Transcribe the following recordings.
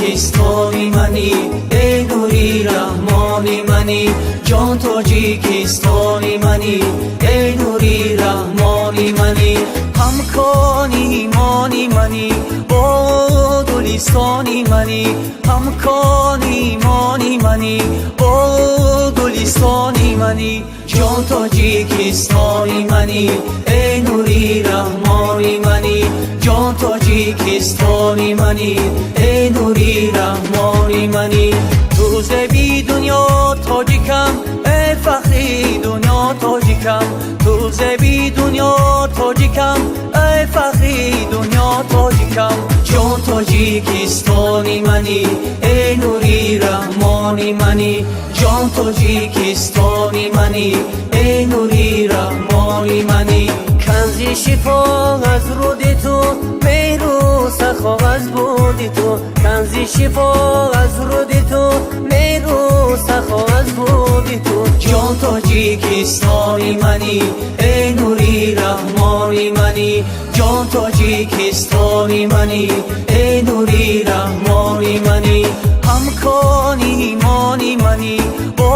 تاجیکستانی منی، ای نوری رحمانی منی. جان تاجیکستانی منی، ای نوری رحمانی منی. همکانی ایمانی منی، با گلستانی منی. همکانی ایمانی منی، با گلستانی منی. جان تاجیکستانی منی، ای نوری رحمانی منی. جان تاجیکستانی منی، ای نوری رحمانی منی. تو زبی دنیا تاجیکم، ای فخری دنیا تاجیکم. تو زبی دنیا تاجیکم، ای فخری دنیا تاجیکم. جان تاجیکستانی منی، ای نوری رحمانی منی. جان تاجیکستانی منی، ای نوری رحمانی منی. کنزی شفا از رود تو، مهر و سخا از بود تو. کنزی شفا از رود تو، مهر و سخا از بود تو. جان تاجیکستانی منی، ای نوری رحمانی منی. جان تاجیکستانی منی، ای نوری رحمانی منی. همکانی ایمانی منی، با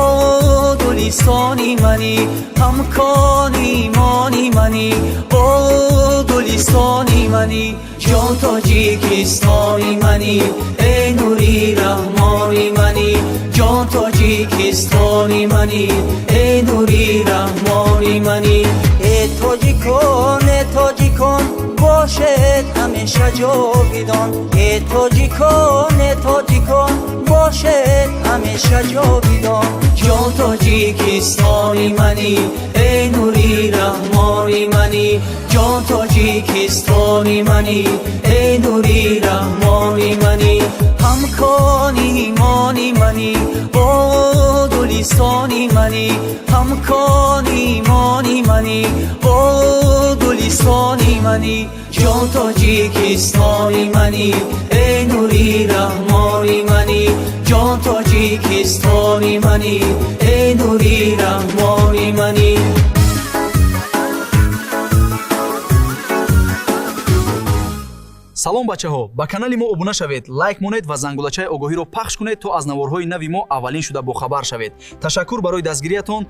گلستانی منی. همکانی ایمانی منی، با گلستانی منی. جان تاجیکستانی منی، ای نوری رحمانی منی. جان تاجیکستانی منی، ای نوری رحمانی منی. ای تاجیکان، ای تاجیکان باشد همیشه جاویدان. ای تاجیکان، ای تاجیکان باشد همیشه جاویدان. جان تاجیکستانی منی، ای نوری رحمانی منی. جان تاجیکستانی منی، ای نوری رحمانی منی. همکانی ایمانی منی، با گلستانی منی. همکانی ایمانی منی، با گلستانی منی. جان تاجیکستانی منی، ای نوری رحمانی منی. جان تاجیکستانی منی، ای نوری رحمانی منی. салом бачаҳо, ба канали мо обуна шавед, лайк монед ва зангулачаи огоҳиро пахш кунед то аз наворҳои нави мо аввалин шуда бохабар шавед. Ташаккур барои дастгириятон.